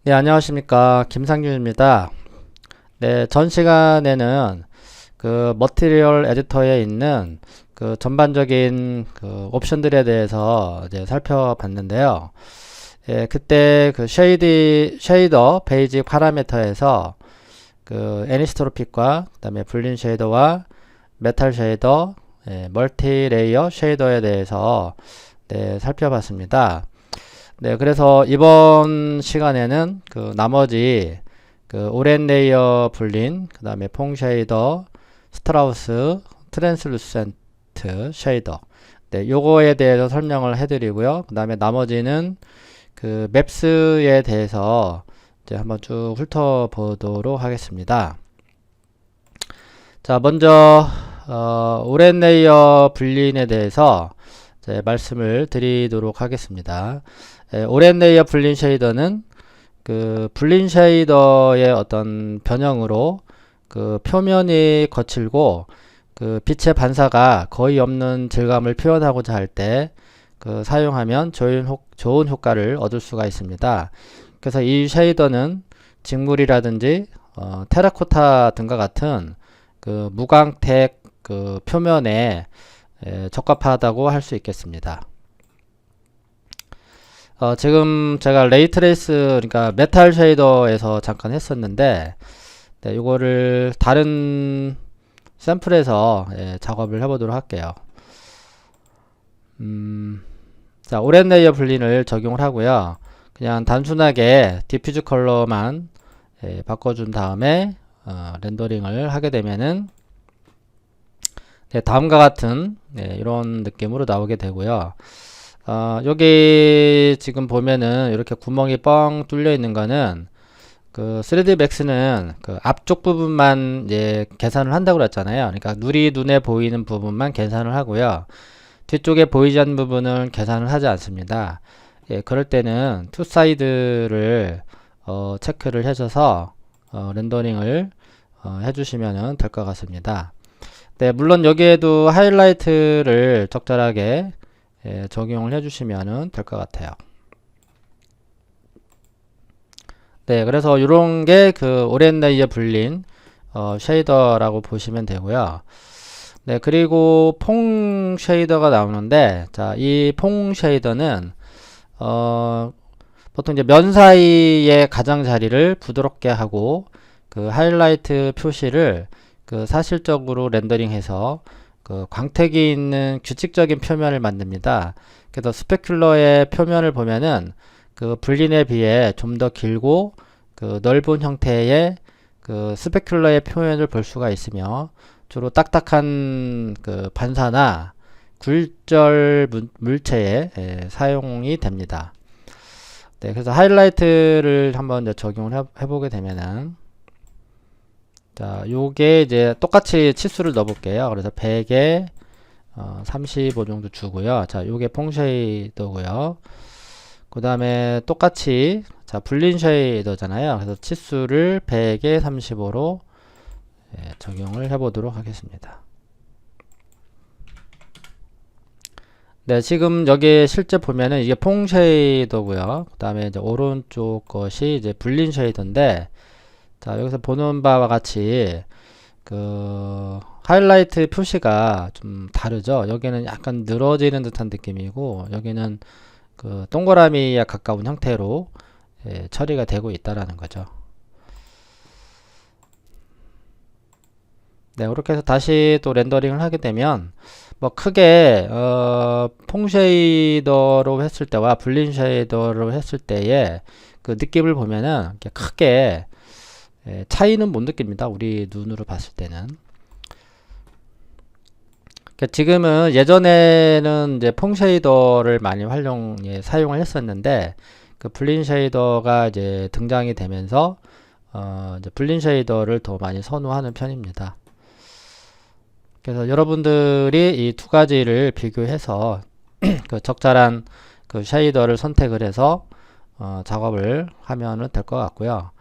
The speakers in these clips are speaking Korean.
네, 안녕하십니까. 김상균입니다. 네, 전 시간에는 그 머티리얼 에디터에 있는 그 전반적인 그 옵션들에 대해서 이제 살펴봤는데요. 예, 그때 그 쉐이더 베이직 파라미터에서 그 애니스트로픽과 그다음에 블린 쉐이더와 메탈 쉐이더, 멀티 레이어 쉐이더에 대해서 네, 살펴봤습니다. 네, 그래서 이번 시간에는 그 나머지 그 오렌 레이어 블린, 그 다음에 퐁 쉐이더, 스트라우스, 트랜슬루센트 쉐이더. 네, 요거에 대해서 설명을 해드리고요. 그 다음에 나머지는 그 맵스에 대해서 이제 한번 쭉 훑어보도록 하겠습니다. 자, 먼저 오렌 레이어 블린에 대해서 이제 말씀을 드리도록 하겠습니다. 오렌 레이어 블린 쉐이더는 그 블린 쉐이더의 어떤 변형으로 그 표면이 거칠고 그 빛의 반사가 거의 없는 질감을 표현하고자 할 때 그 사용하면 좋은 효과를 얻을 수가 있습니다. 그래서 이 쉐이더는 직물이라든지 테라코타 등과 같은 그 무광택 그 표면에 적합하다고 할 수 있겠습니다. 지금 제가 레이트레이스, 그러니까 메탈 쉐이더에서 잠깐 했었는데, 네, 이거를 다른 샘플에서 작업을 해보도록 할게요. 자, 오렌 레이어 블린을 적용을 하고요. 그냥 단순하게 디퓨즈 컬러만 바꿔준 다음에 렌더링을 하게 되면은 네, 다음과 같은 이런 느낌으로 나오게 되고요. 여기 지금 보면은 이렇게 구멍이 뻥 뚫려 있는 거는 그 3D 맥스는 그 앞쪽 부분만 이제 계산을 한다고 그랬잖아요. 그러니까 눈이 눈에 보이는 부분만 계산을 하고요. 뒤쪽에 보이지 않는 부분은 계산을 하지 않습니다. 예, 그럴 때는 투 사이드를 체크를 해줘서 렌더링을 해주시면 될 것 같습니다. 네, 물론 여기에도 하이라이트를 적절하게 적용을 해주시면 될 것 같아요. 네, 그래서 이런 게 그 오렌 레이어 블린 쉐이더라고 보시면 되고요. 네, 그리고 퐁 쉐이더가 나오는데, 자, 이 퐁 쉐이더는 보통 이제 면 사이의 가장자리를 부드럽게 하고 그 하이라이트 표시를 그 사실적으로 렌더링해서 그 광택이 있는 규칙적인 표면을 만듭니다. 그래서 스페큘러의 표면을 보면은 그 블린에 비해 좀 더 길고 그 넓은 형태의 그 스페큘러의 표면을 볼 수가 있으며 주로 딱딱한 그 반사나 굴절 물체에 사용이 됩니다. 네, 그래서 하이라이트를 한번 이제 적용을 해보게 되면은 자, 요게 이제 똑같이 치수를 넣어볼게요. 그래서 100에 35 정도 주고요. 자, 요게 퐁 쉐이더고요. 그 다음에 똑같이 자, 블린 쉐이더잖아요. 그래서 치수를 100에 35로 적용을 해보도록 하겠습니다. 네, 지금 여기 실제 보면은 이게 퐁 쉐이더고요. 그 다음에 이제 오른쪽 것이 이제 블린 쉐이더인데, 자, 여기서 보는 바와 같이 그 하이라이트 표시가 좀 다르죠. 여기는 약간 늘어지는 듯한 느낌이고, 여기는 그 동그라미에 가까운 형태로 처리가 되고 있다라는 거죠. 네, 이렇게 해서 다시 또 렌더링을 하게 되면 뭐 크게 퐁 쉐이더로 했을 때와 블린 쉐이더로 했을 때의 그 느낌을 보면은 이렇게 크게 차이는 못 느낍니다. 우리 눈으로 봤을 때는. 그러니까 지금은 예전에는 이제 퐁 쉐이더를 많이 사용을 했었는데 그 블린 쉐이더가 이제 등장이 되면서 이제 블린 쉐이더를 더 많이 선호하는 편입니다. 그래서 여러분들이 이 두 가지를 비교해서 그 적절한 그 쉐이더를 선택을 해서 작업을 하면 될 것 같고요.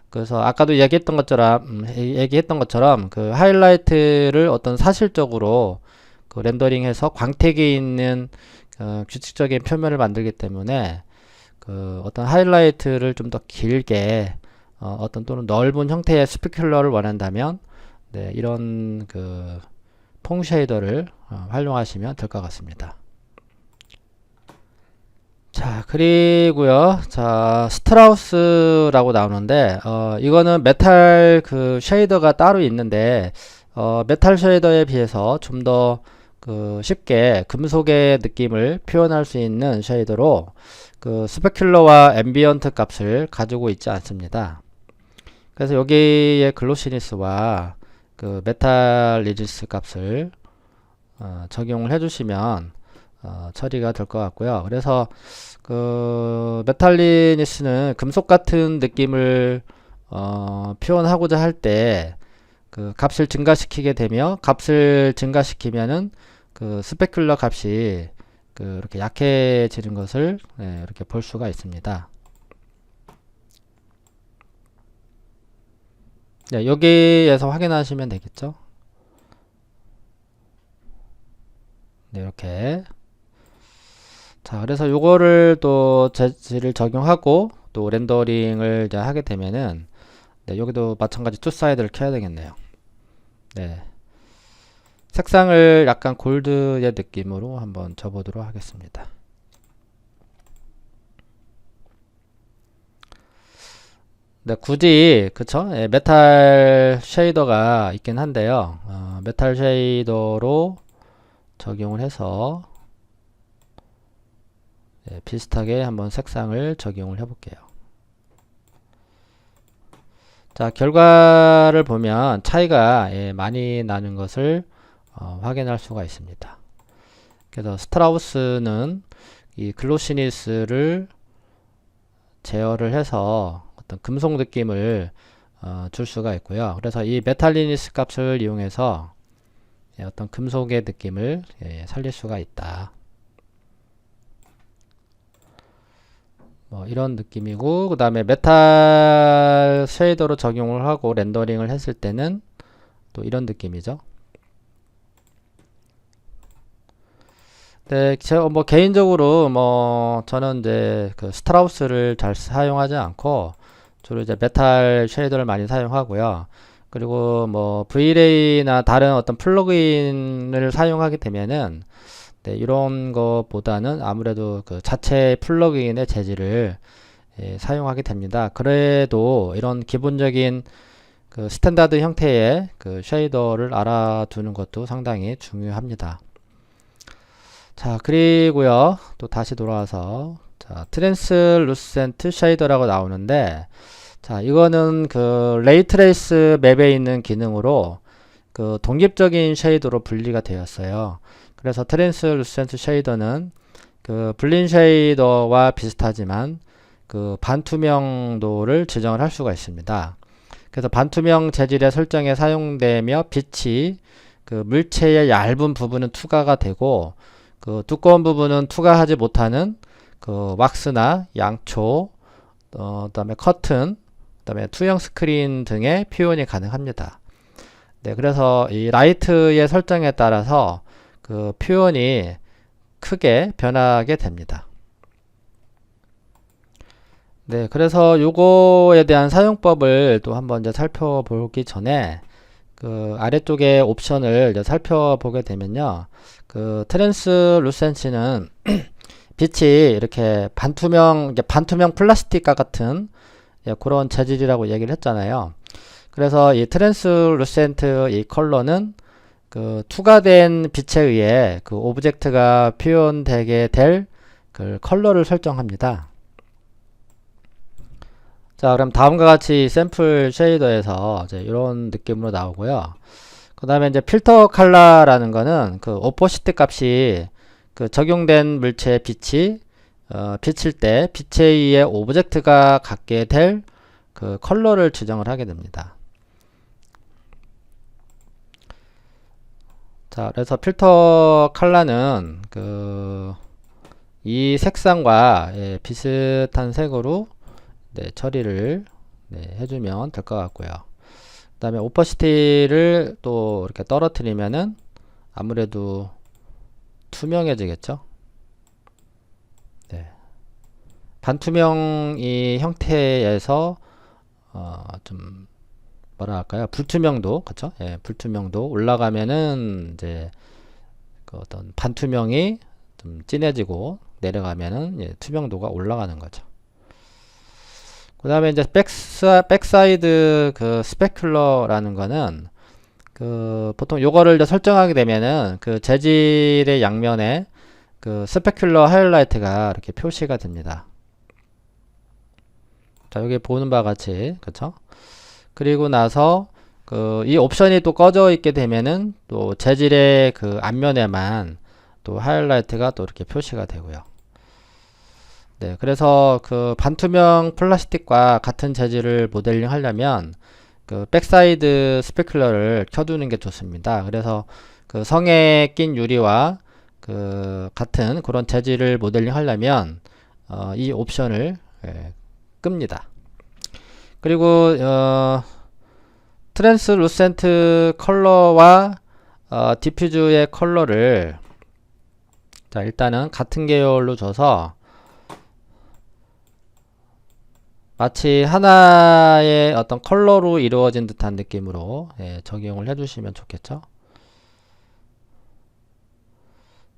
그래서 아까도 얘기했던 것처럼 그 하이라이트를 어떤 사실적으로 그 렌더링해서 광택이 있는 규칙적인 표면을 만들기 때문에 어떤 하이라이트를 좀 더 길게 어떤 또는 넓은 형태의 스피큘러를 원한다면 네, 이런 퐁 쉐이더를 활용하시면 될 것 같습니다. 자, 그리고요. 자, 스트라우스라고 나오는데 이거는 메탈 쉐이더가 따로 있는데 메탈 쉐이더에 비해서 좀 더 쉽게 금속의 느낌을 표현할 수 있는 쉐이더로 스페큘러와 앰비언트 값을 가지고 있지 않습니다. 그래서 여기에 글로시니스와 메탈 리지스 값을 적용을 해주시면 처리가 될 것 같고요. 그래서 메탈리니스는 금속 같은 느낌을 표현하고자 할 때 값을 증가시키게 되며 값을 증가시키면은 스페큘러 값이 이렇게 약해지는 것을 이렇게 볼 수가 있습니다. 네, 여기에서 확인하시면 되겠죠. 네, 이렇게. 자, 그래서 요거를 또 재질을 적용하고 또 렌더링을 이제 하게 되면은 네, 여기도 마찬가지 투사이드를 켜야 되겠네요. 네. 색상을 약간 골드의 느낌으로 한번 줘보도록 하겠습니다. 네, 굳이 그쵸? 예, 메탈 쉐이더가 있긴 한데요. 메탈 쉐이더로 적용을 해서 비슷하게 한번 색상을 적용을 해볼게요. 자, 결과를 보면 차이가 많이 나는 것을 확인할 수가 있습니다. 그래서 스트라우스는 이 글로시니스를 제어를 해서 어떤 금속 느낌을 줄 수가 있고요. 그래서 이 메탈리니스 값을 이용해서 어떤 금속의 느낌을 살릴 수가 있다. 뭐 이런 느낌이고, 그 다음에 메탈 쉐이더로 적용을 하고 렌더링을 했을 때는 또 이런 느낌이죠. 네, 제가 뭐 개인적으로 뭐 저는 이제 스트라우스를 잘 사용하지 않고 주로 이제 메탈 쉐이더를 많이 사용하고요. 그리고 뭐 V-Ray나 다른 어떤 플러그인을 사용하게 되면은 네, 이런 것보다는 아무래도 자체 플러그인의 재질을 사용하게 됩니다. 그래도 이런 기본적인 스탠다드 형태의 쉐이더를 알아두는 것도 상당히 중요합니다. 자, 그리고요, 또 다시 돌아와서 자, 트랜스루센트 쉐이더라고 나오는데, 자, 이거는 레이트레이스 맵에 있는 기능으로 독립적인 쉐이더로 분리가 되었어요. 그래서 트랜스루센트 쉐이더는 블린 쉐이더와 비슷하지만 반투명도를 지정을 할 수가 있습니다. 그래서 반투명 재질의 설정에 사용되며 빛이 물체의 얇은 부분은 투과가 되고 두꺼운 부분은 투과하지 못하는 왁스나 양초, 그다음에 커튼, 그다음에 투영 스크린 등의 표현이 가능합니다. 네, 그래서 이 라이트의 설정에 따라서 표현이 크게 변하게 됩니다. 네, 그래서 요거에 대한 사용법을 또 한번 이제 살펴보기 전에 아래쪽에 옵션을 이제 살펴보게 되면요. 트랜스루센시는 빛이 이렇게 반투명 플라스틱과 같은 그런 재질이라고 얘기를 했잖아요. 그래서 이 트랜스루센트 이 컬러는 투과된 빛에 의해 오브젝트가 표현되게 될 컬러를 설정합니다. 자, 그럼 다음과 같이 샘플 쉐이더에서 이제 이런 느낌으로 나오고요. 그 다음에 이제 필터 컬러라는 거는 오포시트 값이 적용된 물체의 빛이 비칠 때 빛에 의해 오브젝트가 갖게 될 컬러를 지정을 하게 됩니다. 자, 그래서 필터 컬러는 이 색상과 비슷한 색으로 처리를 해주면 될 것 같고요. 그 다음에 오퍼시티를 또 이렇게 떨어뜨리면은 아무래도 투명해지겠죠. 네. 반투명 이 형태에서 좀 뭐라 할까요? 불투명도, 그쵸? 예, 불투명도 올라가면은 이제 그 어떤 반투명이 좀 진해지고 내려가면은 예, 투명도가 올라가는 거죠. 그 다음에 이제 백사이드 그 스페큘러라는 거는 그 보통 요거를 이제 설정하게 되면은 그 재질의 양면에 그 스페큘러 하이라이트가 이렇게 표시가 됩니다. 자, 여기 보는 바와 같이, 그쵸? 그리고 나서 그 이 옵션이 또 꺼져 있게 되면은 또 재질의 그 앞면에만 또 하이라이트가 또 이렇게 표시가 되고요. 네, 그래서 그 반투명 플라스틱과 같은 재질을 모델링 하려면 그 백사이드 스페큘러를 켜두는 게 좋습니다. 그래서 그 성에 낀 유리와 그 같은 그런 재질을 모델링 하려면 이 옵션을 끕니다. 그리고 트랜스루센트 컬러와 디퓨즈의 컬러를 자 일단은 같은 계열로 줘서 마치 하나의 어떤 컬러로 이루어진 듯한 느낌으로 적용을 해주시면 좋겠죠.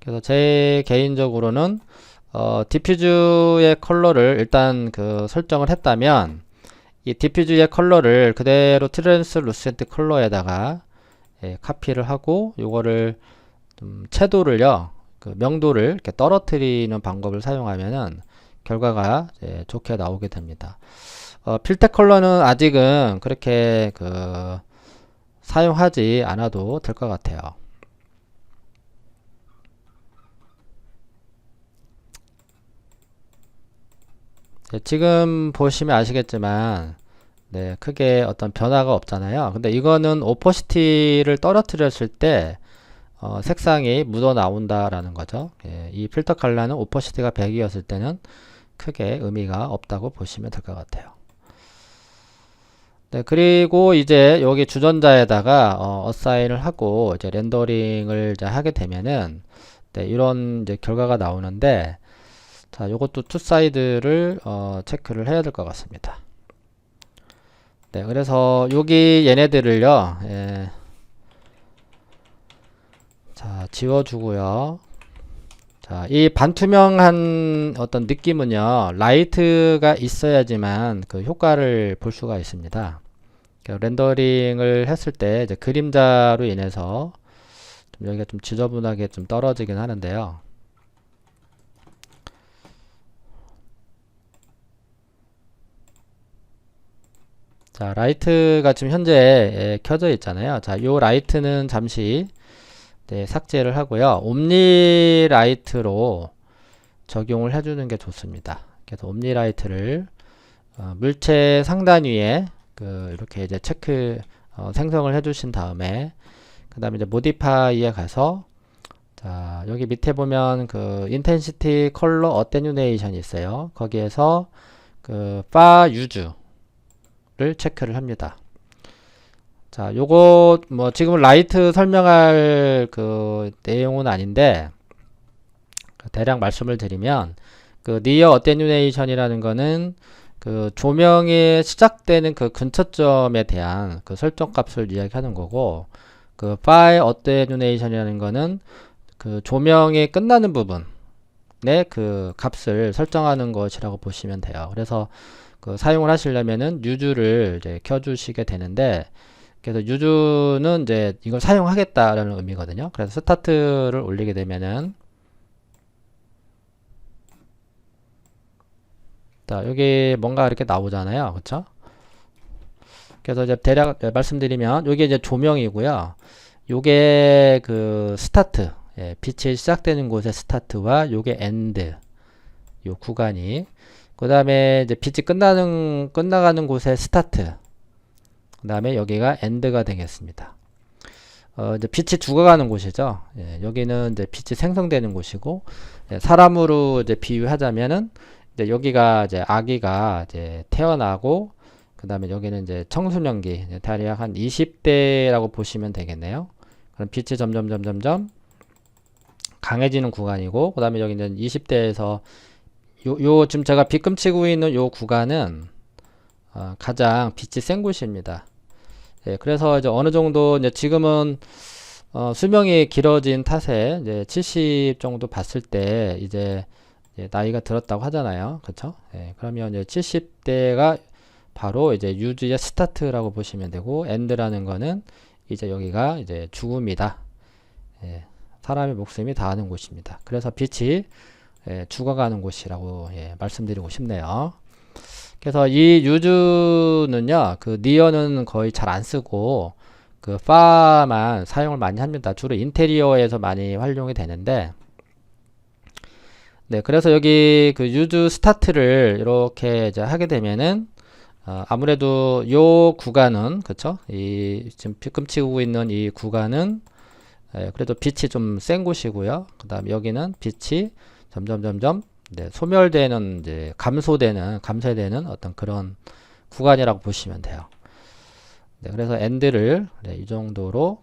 그래서 제 개인적으로는 디퓨즈의 컬러를 일단 그 설정을 했다면 이 디퓨즈의 컬러를 그대로 트랜스루센트 컬러에다가 카피를 하고 요거를 좀 채도를요 그 명도를 이렇게 떨어뜨리는 방법을 사용하면은 결과가 좋게 나오게 됩니다. 필터 컬러는 아직은 그렇게 그 사용하지 않아도 될 것 같아요. 지금 보시면 아시겠지만 네, 크게 어떤 변화가 없잖아요. 근데 이거는 오퍼시티를 떨어뜨렸을 때 색상이 묻어 나온다라는 거죠. 이 필터 컬러는 오퍼시티가 100이었을 때는 크게 의미가 없다고 보시면 될 것 같아요. 네, 그리고 이제 여기 주전자에다가 어사인을 하고 이제 렌더링을 이제 하게 되면은 네, 이런 이제 결과가 나오는데 자, 요것도 투 사이드를 체크를 해야 될 것 같습니다. 네, 그래서 여기 얘네들을요, 자, 지워주고요. 자, 이 반투명한 어떤 느낌은요, 라이트가 있어야지만 그 효과를 볼 수가 있습니다. 렌더링을 했을 때 이제 그림자로 인해서 좀 여기가 좀 지저분하게 좀 떨어지긴 하는데요. 자, 라이트가 지금 현재 켜져 있잖아요. 자, 요 라이트는 잠시 삭제를 하고요. 옴니 라이트로 적용을 해주는 게 좋습니다. 그래서 옴니 라이트를 물체 상단 위에 이렇게 이제 체크 생성을 해주신 다음에 그 다음에 이제 모디파이에 가서 자 여기 밑에 보면 그 인텐시티 컬러 어테뉴네이션이 있어요. 거기에서 그 파 유즈를 체크를 합니다. 자, 요거 뭐 지금 라이트 설명할 그 내용은 아닌데 대략 말씀을 드리면 그 니어 어테뉴네이션이라는 거는 그 조명이 시작되는 그 근처점에 대한 그 설정 값을 이야기하는 거고 그 파이 어테뉴네이션이라는 거는 그 조명이 끝나는 부분의 그 값을 설정하는 것이라고 보시면 돼요. 그래서 그 사용을 하시려면은 유즈를 이제 켜주시게 되는데 그래서 유즈는 이제 이걸 사용하겠다라는 의미거든요. 그래서 스타트를 올리게 되면은 자 여기 뭔가 이렇게 나오잖아요. 그쵸? 그래서 이제 대략 말씀드리면 요게 이제 조명이고요. 요게 그 스타트 빛이 시작되는 곳의 스타트와 요게 엔드 요 구간이 그 다음에 이제 빛이 끝나가는 곳의 스타트 그 다음에 여기가 엔드가 되겠습니다. 이제 빛이 죽어가는 곳이죠. 여기는 이제 빛이 생성되는 곳이고, 사람으로 이제 비유하자면은, 이제 여기가 이제 아기가 이제 태어나고, 그 다음에 여기는 이제 청소년기, 대략 한 20대라고 보시면 되겠네요. 그럼 빛이 점점 강해지는 구간이고, 그 다음에 여기는 20대에서 지금 제가 빗금치고 있는 요 구간은 가장 빛이 센 곳입니다. 예, 그래서 이제 어느 정도 이제 지금은 수명이 길어진 탓에 이제 70 정도 봤을 때 이제 나이가 들었다고 하잖아요. 그쵸? 예, 그러면 이제 70대가 바로 이제 유즈의 스타트라고 보시면 되고, 엔드라는 거는 이제 여기가 이제 죽음이다. 예, 사람의 목숨이 다하는 곳입니다. 그래서 빛이 죽어가는 곳이라고 말씀드리고 싶네요. 그래서 이 유즈는요, 그 니어는 거의 잘 안 쓰고 그 파만 사용을 많이 합니다. 주로 인테리어에서 많이 활용이 되는데, 네, 그래서 여기 그 유즈 스타트를 이렇게 이제 하게 되면은 아무래도 요 구간은, 그쵸? 이 지금 빗금치고 있는 이 구간은 그래도 빛이 좀 센 곳이고요. 그 다음 여기는 빛이 점점 네, 소멸되는, 이제 감소되는 어떤 그런 구간이라고 보시면 돼요. 네, 그래서 엔드를 이 정도로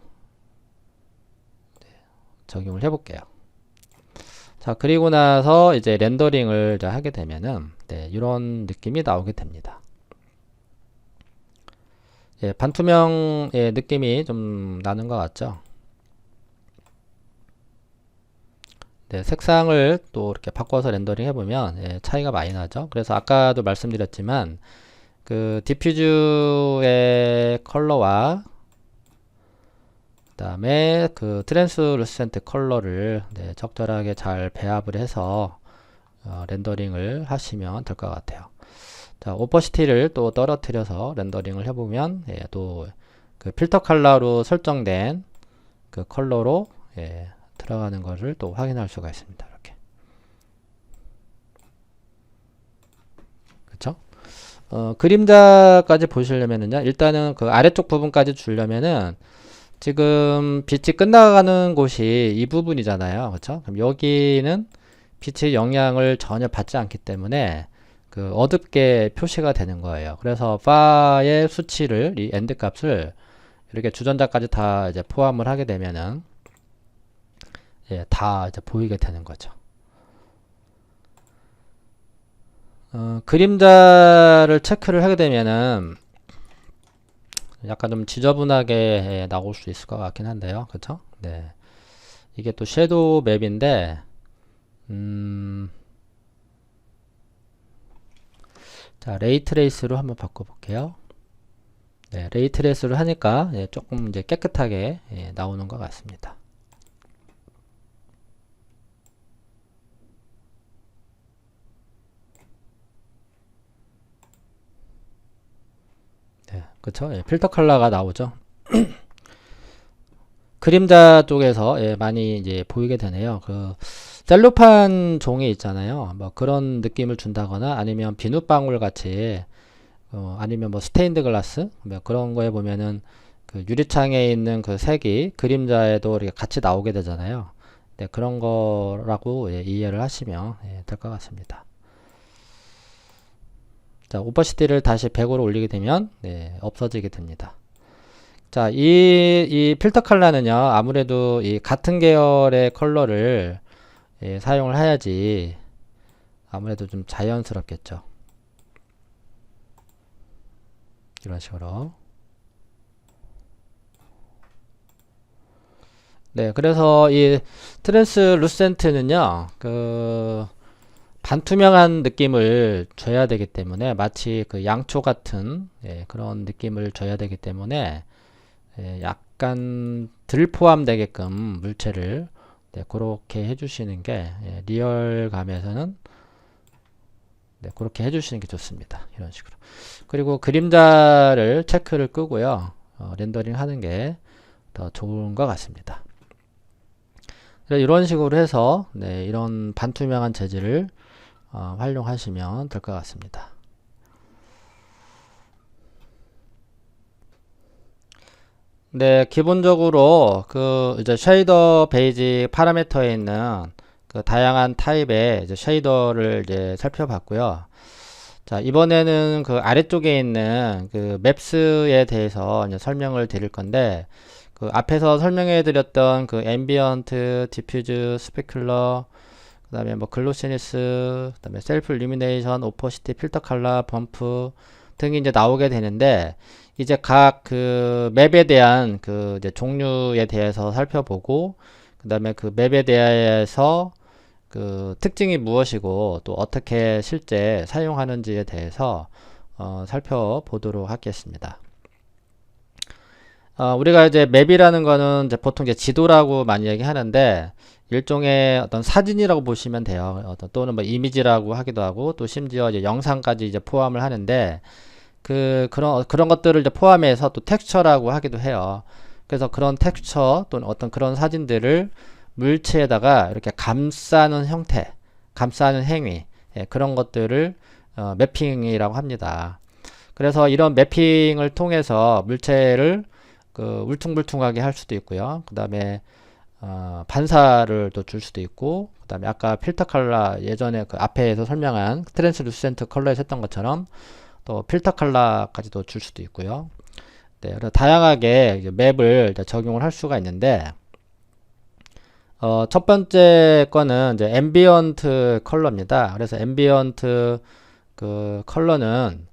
적용을 해볼게요. 자, 그리고 나서 이제 렌더링을 이제 하게 되면은 이런 느낌이 나오게 됩니다. 예, 반투명의 느낌이 좀 나는 것 같죠? 네, 색상을 또 이렇게 바꿔서 렌더링 해보면 차이가 많이 나죠. 그래서 아까도 말씀드렸지만 그 디퓨즈의 컬러와 그 다음에 그 트랜스루센트 컬러를 적절하게 잘 배합을 해서 렌더링을 하시면 될 것 같아요. 자, 오퍼시티를 또 떨어뜨려서 렌더링을 해보면 또 그 필터 컬러로 설정된 그 컬러로 들어가는 것을 또 확인할 수가 있습니다. 이렇게. 그쵸? 그림자까지 보시려면은요, 일단은 그 아래쪽 부분까지 주려면은 지금 빛이 끝나가는 곳이 이 부분이잖아요. 그쵸? 그럼 여기는 빛의 영향을 전혀 받지 않기 때문에 그 어둡게 표시가 되는 거예요. 그래서 파의 수치를, 이 엔드 값을 이렇게 주전자까지 다 이제 포함을 하게 되면은 다 이제 보이게 되는 거죠. 그림자를 체크를 하게 되면은 약간 좀 지저분하게 나올 수 있을 것 같긴 한데요. 그쵸? 네. 이게 또 섀도우 맵인데, 자, 레이 트레이스로 한번 바꿔볼게요. 네, 레이 트레이스를 하니까 조금 이제 깨끗하게 나오는 것 같습니다. 네, 그쵸? 필터 컬러가 나오죠. 그림자 쪽에서 많이 이제 보이게 되네요. 그 셀로판 종이 있잖아요. 뭐 그런 느낌을 준다거나 아니면 비눗방울 같이 아니면 뭐 스테인드 글라스 뭐 그런 거에 보면은 그 유리창에 있는 그 색이 그림자에도 이렇게 같이 나오게 되잖아요. 네, 그런 거라고 이해를 하시면 될 것 같습니다. 자, 오퍼시티를 다시 100으로 올리게 되면 없어지게 됩니다. 자, 이 필터 컬러는요, 아무래도 이 같은 계열의 컬러를 사용을 해야지 아무래도 좀 자연스럽겠죠. 이런 식으로. 네, 그래서 이 트랜스루센트는요, 그 반투명한 느낌을 줘야 되기 때문에 마치 그 양초 같은 그런 느낌을 줘야 되기 때문에 약간 덜 포함되게끔 물체를 그렇게 해주시는 게 리얼감에서는 그렇게 해주시는 게 좋습니다. 이런 식으로. 그리고 그림자를 체크를 끄고요. 렌더링 하는 게 더 좋은 것 같습니다. 이런 식으로 해서 이런 반투명한 재질을 활용하시면 될 것 같습니다. 네, 기본적으로 그 이제 쉐이더 베이직 파라미터에 있는 그 다양한 타입의 이제 쉐이더를 이제 살펴봤고요. 자, 이번에는 그 아래쪽에 있는 그 맵스에 대해서 이제 설명을 드릴 건데, 그 앞에서 설명해 드렸던 그 앰비언트, 디퓨즈, 스페큘러, 그 다음에 뭐 글로시니스, 그 다음에 셀프 일루미네이션, 오퍼시티, 필터 컬러, 범프 등이 이제 나오게 되는데, 이제 각 그 맵에 대한 그 이제 종류에 대해서 살펴보고, 그 다음에 그 맵에 대해서 그 특징이 무엇이고 또 어떻게 실제 사용하는지에 대해서 살펴보도록 하겠습니다. 우리가 이제 맵이라는 거는 이제 보통 이제 지도라고 많이 얘기하는데, 일종의 어떤 사진이라고 보시면 돼요. 또는 뭐 이미지라고 하기도 하고, 또 심지어 이제 영상까지 이제 포함을 하는데, 그런 것들을 이제 포함해서 또 텍스처라고 하기도 해요. 그래서 그런 텍스처 또는 어떤 그런 사진들을 물체에다가 이렇게 감싸는 형태, 감싸는 행위, 예, 그런 것들을 매핑이라고 합니다. 그래서 이런 매핑을 통해서 물체를 그 울퉁불퉁하게 할 수도 있고요. 그 다음에 반사를 또 줄 수도 있고, 그 다음에 아까 필터 컬러, 예전에 그 앞에서 설명한 트랜스루센트 컬러에서 했던 것처럼 또 필터 컬러까지도 줄 수도 있고요. 네, 그래서 다양하게 이제 맵을 이제 적용을 할 수가 있는데, 첫 번째 거는 이제 앰비언트 컬러입니다. 그래서 앰비언트 그 컬러는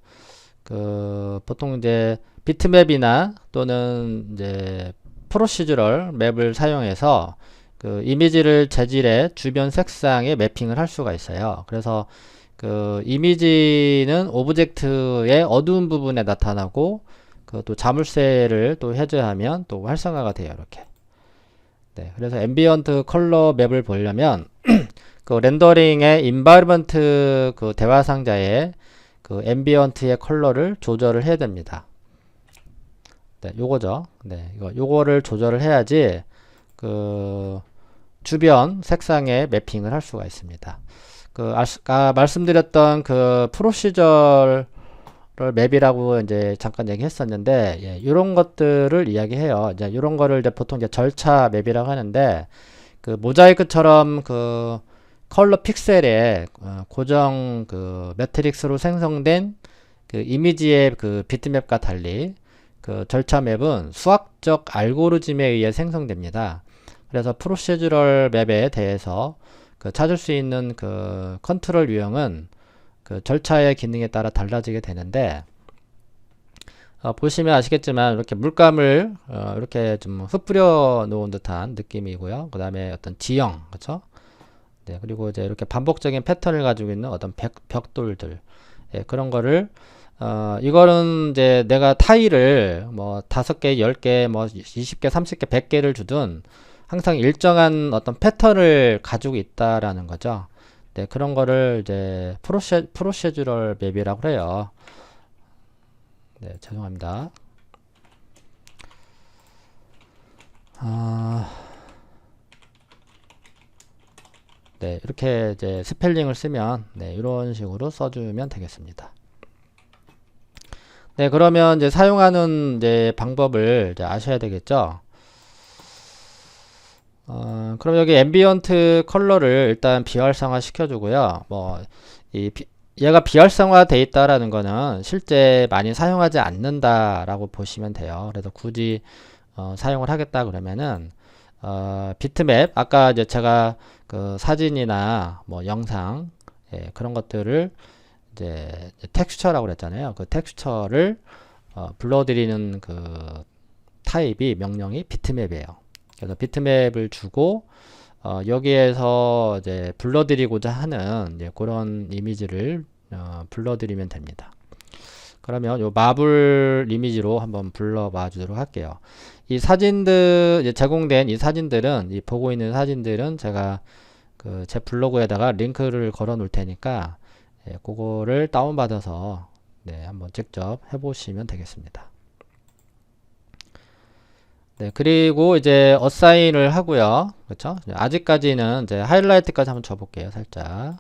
그 보통 이제 비트맵이나 또는 이제 프로시저럴 맵을 사용해서 그 이미지를 재질의 주변 색상에 매핑을 할 수가 있어요. 그래서 그 이미지는 오브젝트의 어두운 부분에 나타나고, 그 또 자물쇠를 또 해제하면 또 활성화가 돼요. 이렇게. 네, 그래서 앰비언트 컬러 맵을 보려면 그 렌더링의 인바이러먼트 그 대화 상자에 그 앰비언트의 컬러를 조절을 해야 됩니다. 네, 요거죠. 네, 요거를 조절을 해야지 그 주변 색상에 매핑을 할 수가 있습니다. 그 아까 말씀드렸던 그 프로시저럴 맵이라고 이제 잠깐 얘기했었는데, 예, 이런 것들을 이야기해요. 이제 이런 거를 이제 보통 이제 절차 맵이라고 하는데, 그 모자이크처럼 그 컬러 픽셀에 고정 그 매트릭스로 생성된 그 이미지의 그 비트맵과 달리 그 절차 맵은 수학적 알고리즘에 의해 생성됩니다. 그래서 프로시저럴 맵에 대해서 그 찾을 수 있는 그 컨트롤 유형은 그 절차의 기능에 따라 달라지게 되는데, 보시면 아시겠지만 이렇게 물감을 이렇게 좀 흩뿌려 놓은 듯한 느낌이고요. 그 다음에 어떤 지형, 그렇죠? 네, 그리고 이제 이렇게 반복적인 패턴을 가지고 있는 어떤 벽돌들, 예, 그런 거를 이거는 이제 내가 타일을 뭐 5개, 10개, 뭐 20개, 30개, 100개를 주든 항상 일정한 어떤 패턴을 가지고 있다라는 거죠. 네, 그런 거를 이제 프로시저럴 맵이라고 해요. 네, 죄송합니다. 네, 이렇게 이제 스펠링을 쓰면, 네, 이런 식으로 써주면 되겠습니다. 네, 그러면 이제 사용하는 이제 방법을 이제 아셔야 되겠죠. 그럼 여기 앰비언트 컬러를 일단 비활성화 시켜주고요. 얘가 비활성화 돼 있다라는 거는 실제 많이 사용하지 않는다라고 보시면 돼요. 그래서 굳이 사용을 하겠다 그러면은 비트맵, 아까 이제 제가 그 사진이나 뭐 영상, 예, 그런 것들을 이제 텍스처라고 그랬잖아요. 그 텍스처를 불러들이는 그 타입이 명령이 비트맵이에요. 그래서 비트맵을 주고 여기에서 이제 불러들이고자 하는 이제 그런 이미지를 불러들이면 됩니다. 그러면 요 마블 이미지로 한번 불러봐 주도록 할게요. 이 사진들, 이제 제공된 이 사진들은, 이 보고 있는 사진들은 제가 그 제 블로그에다가 링크를 걸어 놓을 테니까, 예, 그거를 다운받아서 네, 한번 직접 해보시면 되겠습니다. 네, 그리고 이제 어사인을 하고요. 그렇죠? 아직까지는 이제 하이라이트까지 한번 줘볼게요. 살짝.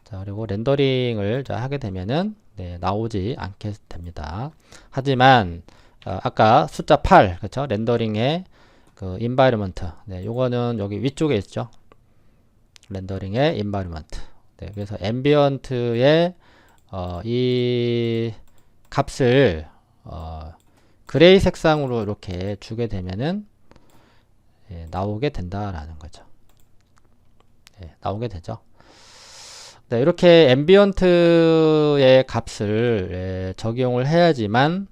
자, 그리고 렌더링을 하게 되면은 네, 나오지 않게 됩니다. 하지만 아까 숫자 8, 그렇죠? 렌더링의 그 인바이러먼트. 네, 요거는 여기 위쪽에 있죠. 렌더링의 인바이러먼트. 네, 그래서 앰비언트의 이 값을 그레이 색상으로 이렇게 주게 되면은 예, 나오게 된다라는 거죠. 나오게 되죠. 네, 이렇게 앰비언트의 값을 적용을 해야지만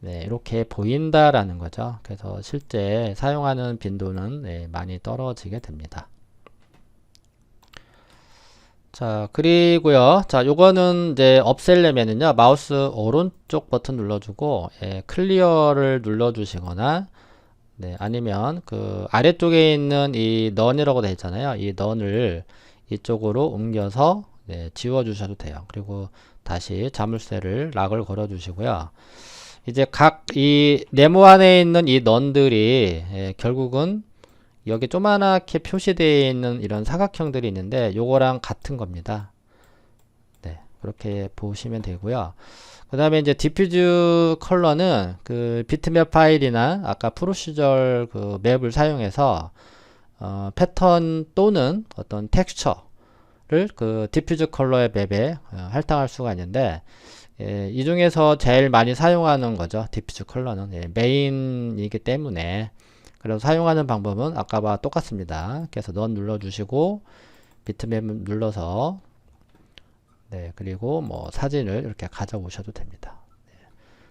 이렇게 보인다라는 거죠. 그래서 실제 사용하는 빈도는 많이 떨어지게 됩니다. 자, 그리고요. 자, 요거는 이제 없애려면은요, 마우스 오른쪽 버튼 눌러주고, 클리어를 눌러주시거나, 아니면 그 아래쪽에 있는 이 none이라고 되어 있잖아요. 이 none을 이쪽으로 옮겨서 지워주셔도 돼요. 그리고 다시 자물쇠를 락을 걸어주시고요. 이제 각 이 네모 안에 있는 이 none들이 결국은 여기 조그맣게 표시되어 있는 이런 사각형들이 있는데 요거랑 같은 겁니다. 그렇게 보시면 되고요. 그 다음에 이제 디퓨즈 컬러는 그 비트맵 파일이나 아까 프로시저 그 맵을 사용해서 패턴 또는 어떤 텍스처를 그 디퓨즈 컬러의 맵에 할당할 수가 있는데 이 중에서 제일 많이 사용하는 거죠. 디퓨즈 컬러는 메인이기 때문에 그래서 사용하는 방법은 아까와 똑같습니다. 그래서 넌 눌러주시고 비트맵 눌러서 그리고 뭐 사진을 이렇게 가져오셔도 됩니다.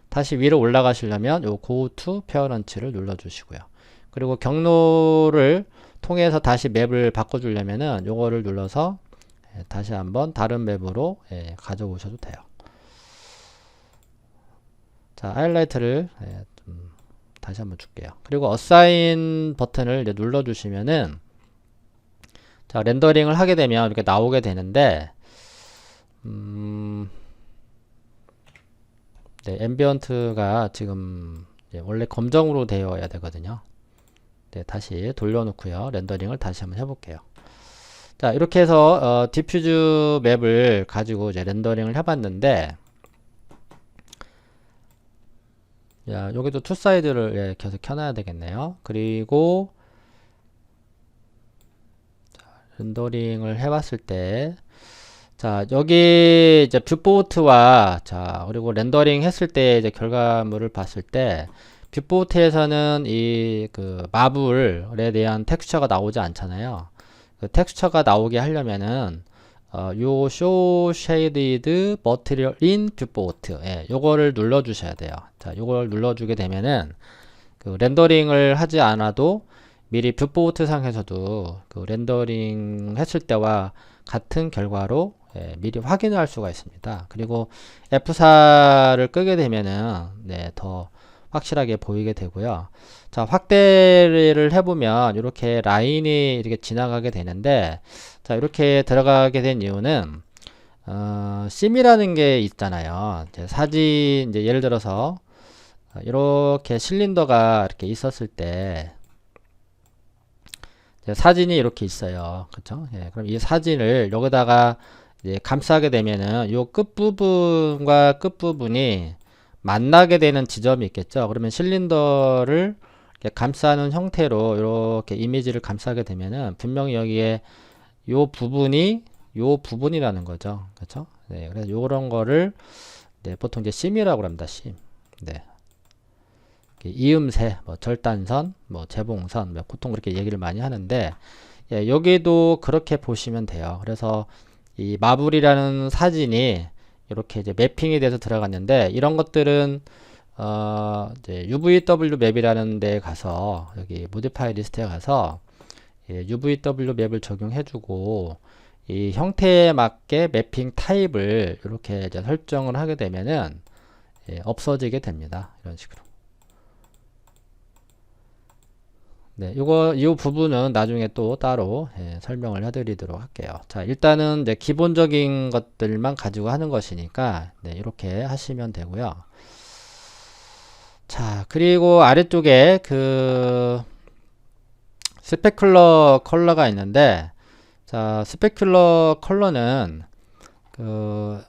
다시 위로 올라가시려면 요 Go to Parent를 눌러주시고요. 그리고 경로를 통해서 다시 맵을 바꿔주려면은 요거를 눌러서 다시 한번 다른 맵으로 가져오셔도 돼요. 자, 하이라이트를 좀 다시 한번 줄게요. 그리고 Assign 버튼을 이제 눌러주시면은 자, 렌더링을 하게 되면 이렇게 나오게 되는데 앰비언트가 지금 원래 검정으로 되어야 되거든요. 다시 돌려놓고요. 렌더링을 다시 한번 해볼게요. 자, 이렇게 해서 디퓨즈 맵을 가지고 이제 렌더링을 해봤는데, 자, 여기도 투 사이드를 계속 켜놔야 되겠네요. 그리고 자, 렌더링을 해봤을 때, 자, 여기 이제 뷰포트와 자, 그리고 렌더링 했을 때 이제 결과물을 봤을 때 뷰포트에서는 이 그 마블에 대한 텍스처가 나오지 않잖아요. 그 텍스처가 나오게 하려면은 요 show shaded material in viewport 요거를 눌러 주셔야 돼요. 자, 요걸 눌러 주게 되면은 그 렌더링을 하지 않아도 미리 뷰포트 상에서도 그 렌더링 했을 때와 같은 결과로 미리 확인할 수가 있습니다. 그리고 F4를 끄게 되면은 더 확실하게 보이게 되고요. 자, 확대를 해보면 이렇게 라인이 이렇게 지나가게 되는데, 자, 이렇게 들어가게 된 이유는 심이라는 게 있잖아요. 이제 사진 이제 예를 들어서 이렇게 실린더가 이렇게 있었을 때 사진이 이렇게 있어요. 그쵸? 그럼 이 사진을 여기다가 이제 감싸게 되면은 요 끝부분과 끝부분이 만나게 되는 지점이 있겠죠. 그러면 실린더를 이렇게 감싸는 형태로 이렇게 이미지를 감싸게 되면은 분명히 여기에 요 부분이라는 거죠. 그렇죠? 그래서 요런 거를 보통 이제 심이라고 합니다. 심. 이음새, 뭐 절단선, 뭐 재봉선, 뭐 보통 그렇게 얘기를 많이 하는데 여기도 그렇게 보시면 돼요. 그래서 이 마블이라는 사진이 이렇게 이제 매핑이 돼서 들어갔는데 이런 것들은 이제 UVW 맵이라는 데 가서 여기 모디파이 리스트에 가서 UVW 맵을 적용해주고 이 형태에 맞게 매핑 타입을 이렇게 이제 설정을 하게 되면은 없어지게 됩니다. 이런 식으로. 이 부분은 나중에 또 따로 설명을 해드리도록 할게요. 자, 일단은 이제 기본적인 것들만 가지고 하는 것이니까 이렇게 하시면 되고요. 자, 그리고 아래쪽에 그 스페큘러 컬러가 있는데, 자, 스페큘러 컬러는 그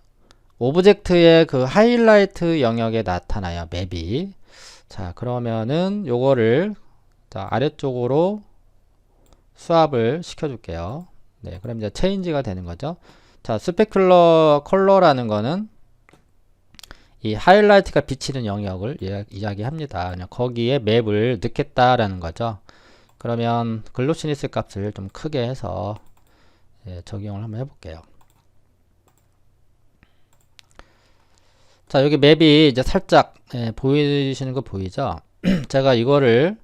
오브젝트의 그 하이라이트 영역에 나타나요. 맵이. 자, 그러면은 요거를 자, 아래쪽으로 수압을 시켜줄게요. 그럼 이제 체인지가 되는 거죠. 자, 스페큘러 컬러라는 거는 이 하이라이트가 비치는 영역을 이야기합니다. 그냥 거기에 맵을 넣겠다라는 거죠. 그러면 글로시니스 값을 좀 크게 해서 적용을 한번 해볼게요. 자, 여기 맵이 이제 살짝 보이시는 거 보이죠? 제가 이거를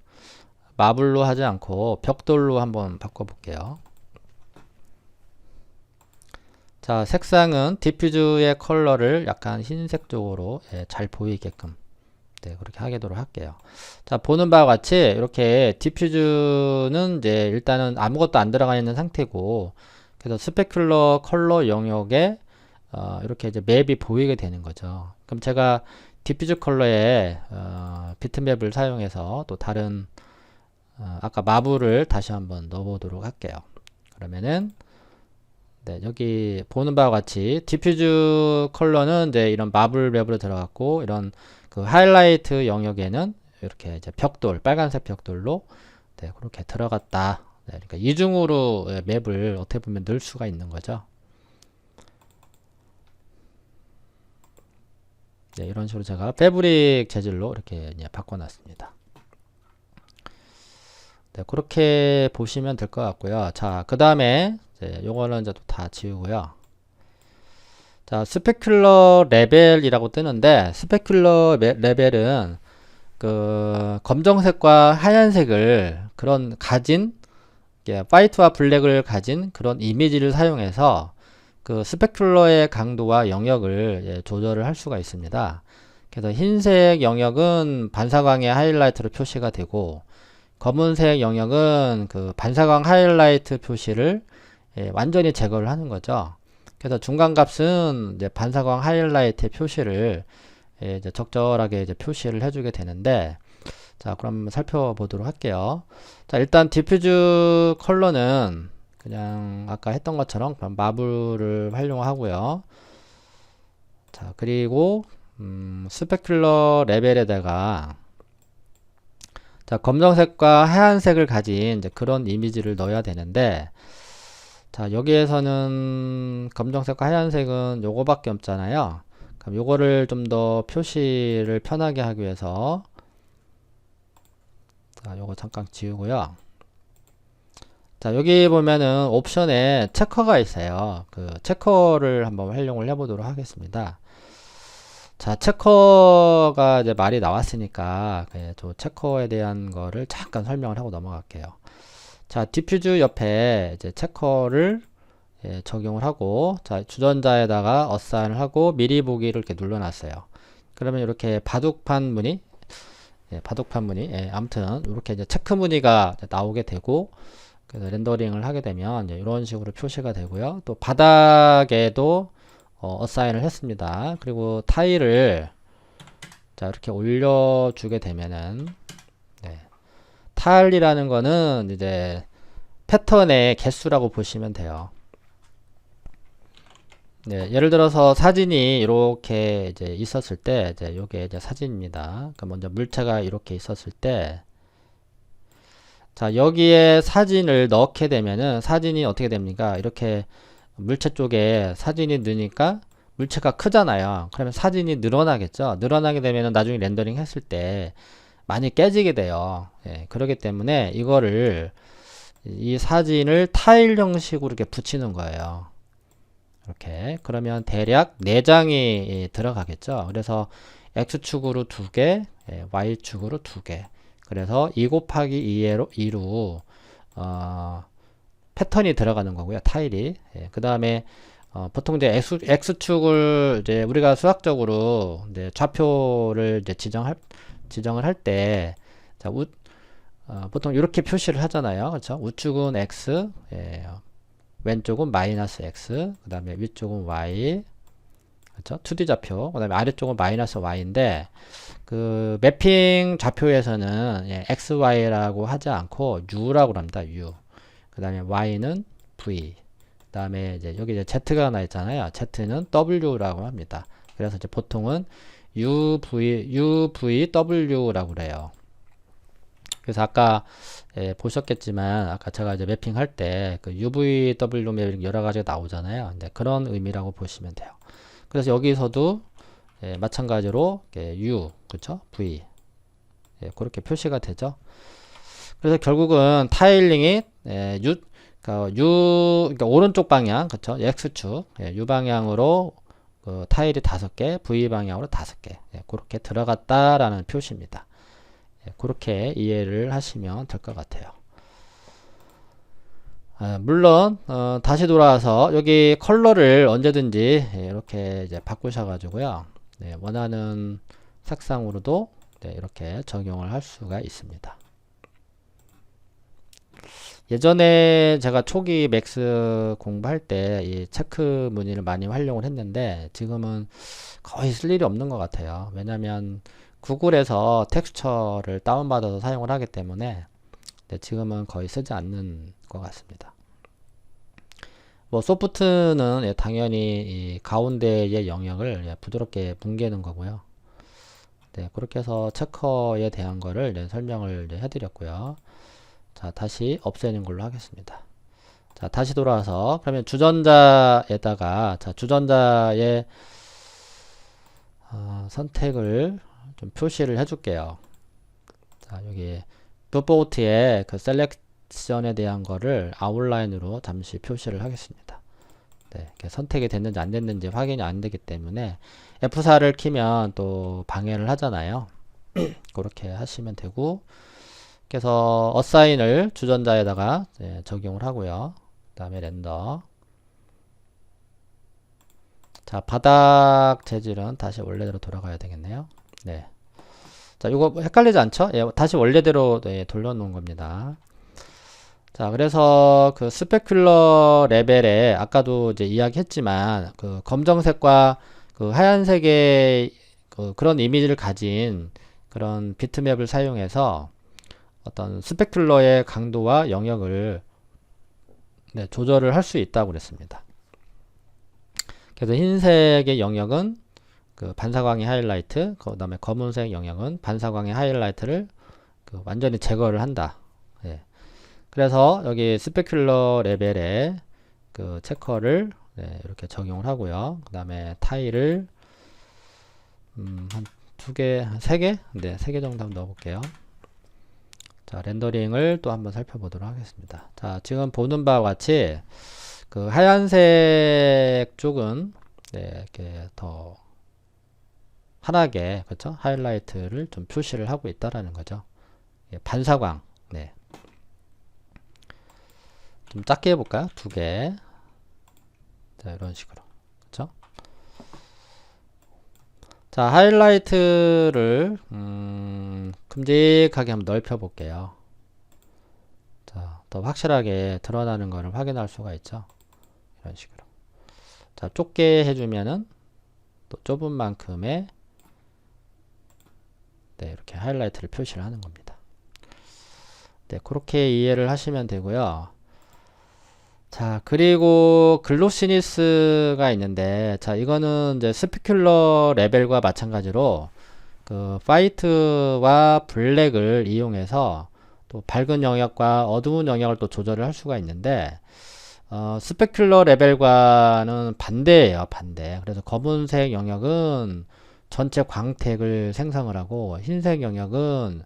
마블로 하지 않고 벽돌로 한번 바꿔볼게요. 자, 색상은 디퓨즈의 컬러를 약간 흰색 쪽으로 잘 보이게끔 그렇게 하도록 할게요. 자, 보는 바와 같이 이렇게 디퓨즈는 이제 일단은 아무것도 안 들어가 있는 상태고, 그래서 스페큘러 컬러 영역에 이렇게 이제 맵이 보이게 되는 거죠. 그럼 제가 디퓨즈 컬러에 비트맵을 사용해서 또 다른 아까 마블을 다시 한번 넣어보도록 할게요. 그러면은 여기 보는 바와 같이 디퓨즈 컬러는 이제 이런 마블 맵으로 들어갔고, 이런 그 하이라이트 영역에는 이렇게 이제 벽돌, 빨간색 벽돌로 그렇게 들어갔다. 그러니까 이중으로 맵을 어떻게 보면 넣을 수가 있는 거죠. 이런 식으로 제가 패브릭 재질로 이렇게 바꿔놨습니다. 그렇게 보시면 될 것 같고요. 자, 그 다음에 요거는 이제 또 다 지우고요. 자, 스페큘러 레벨이라고 뜨는데, 스페큘러 레벨은 그 검정색과 하얀색을 그런 가진 화이트와 블랙을 가진 그런 이미지를 사용해서 그 스페큘러의 강도와 영역을 조절을 할 수가 있습니다. 그래서 흰색 영역은 반사광의 하이라이트로 표시가 되고, 검은색 영역은 그 반사광 하이라이트 표시를 완전히 제거를 하는 거죠. 그래서 중간 값은 이제 반사광 하이라이트 표시를 이제 적절하게 이제 표시를 해주게 되는데, 자, 그럼 살펴보도록 할게요. 자, 일단 디퓨즈 컬러는 그냥 아까 했던 것처럼 마블을 활용하고요. 자, 그리고 스페큘러 레벨에다가 자, 검정색과 하얀색을 가진 이제 그런 이미지를 넣어야 되는데, 자, 여기에서는 검정색과 하얀색은 요거밖에 없잖아요. 그럼 요거를 좀 더 표시를 편하게 하기 위해서, 자, 요거 잠깐 지우고요. 자, 여기 보면은 옵션에 체커가 있어요. 그 체커를 한번 활용을 해보도록 하겠습니다. 자, 체커가 이제 말이 나왔으니까 저 체커에 대한 거를 잠깐 설명을 하고 넘어갈게요. 자, 디퓨즈 옆에 이제 체커를 적용을 하고, 자, 주전자에다가 어사인을 하고 미리 보기를 이렇게 눌러놨어요. 그러면 이렇게 바둑판 무늬, 아무튼 이렇게 이제 체크 무늬가 나오게 되고, 그래서 렌더링을 하게 되면 이제 이런 식으로 표시가 되고요. 또 바닥에도 어사인을 했습니다. 그리고 타일을 자, 이렇게 올려주게 되면은 타일이라는 거는 이제 패턴의 개수라고 보시면 돼요. 예를 들어서 사진이 이렇게 이제 있었을 때, 이제 요게 이제 사진입니다. 그럼 먼저 물체가 이렇게 있었을 때, 자, 여기에 사진을 넣게 되면은 사진이 어떻게 됩니까? 이렇게 물체 쪽에 사진이 넣으니까 물체가 크잖아요. 그러면 사진이 늘어나겠죠. 늘어나게 되면은 나중에 렌더링 했을 때 많이 깨지게 돼요. 그렇기 때문에 이거를 이 사진을 타일 형식으로 이렇게 붙이는 거예요. 이렇게 그러면 대략 4장이 들어가겠죠. 그래서 X축으로 2개, Y축으로 2개. 그래서 2 곱하기 2로 패턴이 들어가는 거고요. 타일이. 그 다음에 보통 이제 X축을 이제 우리가 수학적으로 이제 좌표를 이제 지정을 할 때, 자, 보통 이렇게 표시를 하잖아요. 그렇죠? 우측은 X, 왼쪽은 마이너스 X, 그 다음에 위쪽은 Y, 그렇죠? 2D 좌표, 그 다음에 아래쪽은 마이너스 Y인데, 그 매핑 좌표에서는 XY라고 하지 않고 U라고 합니다. U. 그 다음에 Y는 V. 그 다음에 이제 여기 이제 Z가 하나 있잖아요. Z는 W라고 합니다. 그래서 이제 보통은 UVW라고 그래요. 그래서 아까 보셨겠지만 아까 제가 이제 매핑 할 때 그 UVW 매핑 여러 가지가 나오잖아요. 근데 그런 의미라고 보시면 돼요. 그래서 여기서도 마찬가지로 U, 그쵸? V 그렇게 표시가 되죠. 그래서 결국은 타일링이 그러니까 오른쪽 방향, 그쵸? X축, 예, U 방향으로 그 타일이 5개, V 방향으로 5개, 예, 그렇게 들어갔다라는 표시입니다. 예, 그렇게 이해를 하시면 될 것 같아요. 물론 다시 돌아와서 여기 컬러를 언제든지 예, 이렇게 이제 바꾸셔가지고요, 네, 원하는 색상으로도 네, 이렇게 적용을 할 수가 있습니다. 예전에 제가 초기 맥스 공부할 때 이 체크 무늬를 많이 활용을 했는데 지금은 거의 쓸 일이 없는 것 같아요. 왜냐면 구글에서 텍스처를 다운받아서 사용을 하기 때문에 네, 지금은 거의 쓰지 않는 것 같습니다. 뭐 소프트는 예, 당연히 이 가운데의 영역을 예, 부드럽게 뭉개는 거고요. 네, 그렇게 해서 체커에 대한 거를 네, 설명을 네, 해드렸고요. 자, 다시 없애는 걸로 하겠습니다. 자, 다시 돌아와서 그러면 주전자에다가 자, 주전자의 선택을 좀 표시를 해줄게요. 자, 여기 붓보트의 그 셀렉션에 대한 거를 아웃라인으로 잠시 표시를 하겠습니다. 네, 선택이 됐는지 안 됐는지 확인이 안 되기 때문에 F4를 키면 또 방해를 하잖아요. 그렇게 하시면 되고, 그래서 어사인을 주전자에다가 네, 적용을 하고요. 그 다음에 렌더. 자, 바닥 재질은 다시 원래대로 돌아가야 되겠네요. 네. 자, 이거 헷갈리지 않죠? 예, 다시 원래대로 네, 돌려놓은 겁니다. 자, 그래서 그 스페큘러 레벨에 아까도 이제 이야기했지만 그 검정색과 그 하얀색의 그런 이미지를 가진 그런 비트맵을 사용해서 어떤 스페큘러의 강도와 영역을 네, 조절을 할 수 있다고 그랬습니다. 그래서 흰색의 영역은 그 반사광의 하이라이트, 그 다음에 검은색 영역은 반사광의 하이라이트를 그 완전히 제거를 한다. 예. 그래서 여기 스페큘러 레벨에 그 체커를 네, 이렇게 적용을 하고요. 그 다음에 타일을 한 2개, 한 3개? 네, 3개 정도 한번 넣어볼게요. 자, 렌더링을 또 한번 살펴보도록 하겠습니다. 자, 지금 보는 바와 같이 그 하얀색 쪽은 네, 이렇게 더 환하게, 그렇죠? 하이라이트를 좀 표시를 하고 있다라는 거죠. 예, 반사광. 네. 좀 작게 해볼까요? 2개. 자, 이런 식으로. 그렇죠? 자, 하이라이트를 큼직하게 한번 넓혀 볼게요. 자, 더 확실하게 드러나는 것을 확인할 수가 있죠. 이런 식으로. 자, 좁게 해주면은 또 좁은 만큼의 네, 이렇게 하이라이트를 표시를 하는 겁니다. 네, 그렇게 이해를 하시면 되고요. 자, 그리고 글로시니스가 있는데, 자, 이거는 이제 스피큘러 레벨과 마찬가지로 그 화이트와 블랙을 이용해서 또 밝은 영역과 어두운 영역을 또 조절을 할 수가 있는데, 스페큘러 레벨과는 반대예요, 반대. 그래서 검은색 영역은 전체 광택을 생성을 하고, 흰색 영역은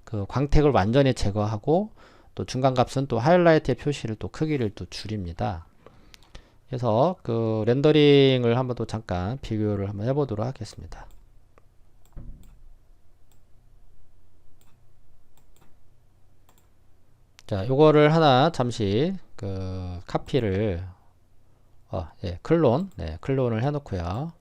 그 광택을 완전히 제거하고, 또 중간 값은 또 하이라이트의 표시를 또 크기를 또 줄입니다. 그래서 그 렌더링을 한번 또 잠깐 비교를 한번 해보도록 하겠습니다. 자, 요거를 하나 잠시 그 카피를 예, 클론, 네, 클론을 해놓고요.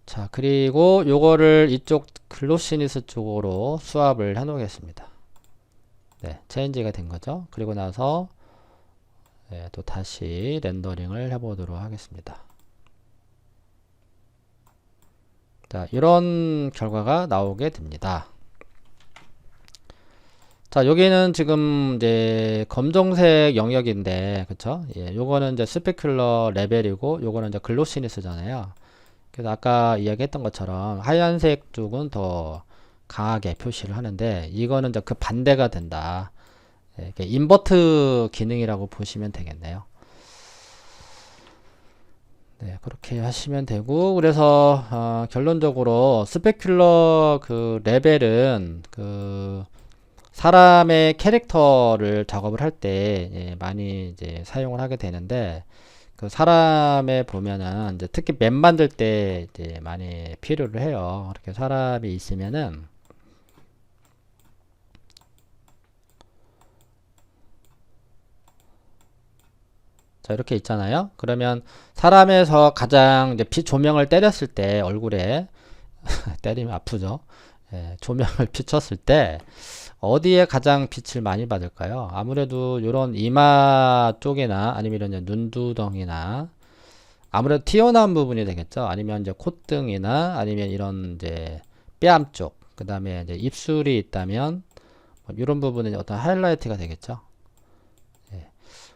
자, 그리고 요거를 이쪽 글로시니스 쪽으로 수압을 해놓겠습니다. 네, 체인지가 된 거죠. 그리고 나서 네, 또 다시 렌더링을 해보도록 하겠습니다. 자, 이런 결과가 나오게 됩니다. 자, 여기는 지금 이제 검정색 영역인데, 그쵸? 예, 요거는 이제 스페큘러 레벨이고, 요거는 이제 글로시니스잖아요. 그래서 아까 이야기했던 것처럼 하얀색 쪽은 더 강하게 표시를 하는데, 이거는 이제 그 반대가 된다. 예, 인버트 기능이라고 보시면 되겠네요. 네, 그렇게 하시면 되고, 그래서 결론적으로 스페큘러 그 레벨은 그 사람의 캐릭터를 작업을 할 때 많이 이제 사용을 하게 되는데 그 사람에 보면은 이제 특히 맵 만들 때 이제 많이 필요를 해요. 이렇게 사람이 있으면은 자 이렇게 있잖아요. 그러면 사람에서 가장 이제 빛 조명을 때렸을 때 얼굴에 때리면 아프죠. 조명을 비췄을 때 어디에 가장 빛을 많이 받을까요? 아무래도 이런 이마 쪽이나 아니면 이런 이제 눈두덩이나 아무래도 튀어나온 부분이 되겠죠. 아니면 이제 콧등이나 아니면 이런 이제 뺨 쪽, 그 다음에 이제 입술이 있다면 뭐 이런 부분은 어떤 하이라이트가 되겠죠.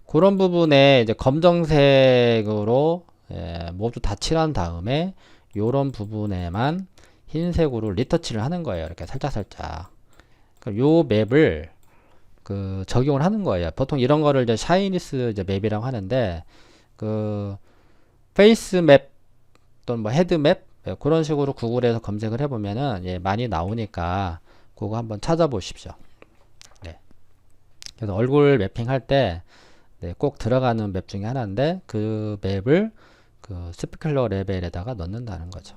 그런 부분에 이제 검정색으로 모두 다 칠한 다음에 이런 부분에만 흰색으로 리터치를 하는 거예요. 이렇게 살짝살짝. 그럼 요 맵을 그 적용을 하는 거예요. 보통 이런 거를 이제 샤이니스 이제 맵이라고 하는데 그 페이스 맵 또는 뭐 헤드 맵 그런 식으로 구글에서 검색을 해보면은 많이 나오니까 그거 한번 찾아보십시오. 네. 그래서 얼굴 매핑 할 때 꼭 들어가는 맵 중에 하나인데 그 맵을 그 스피클러 레벨에다가 넣는다는 거죠.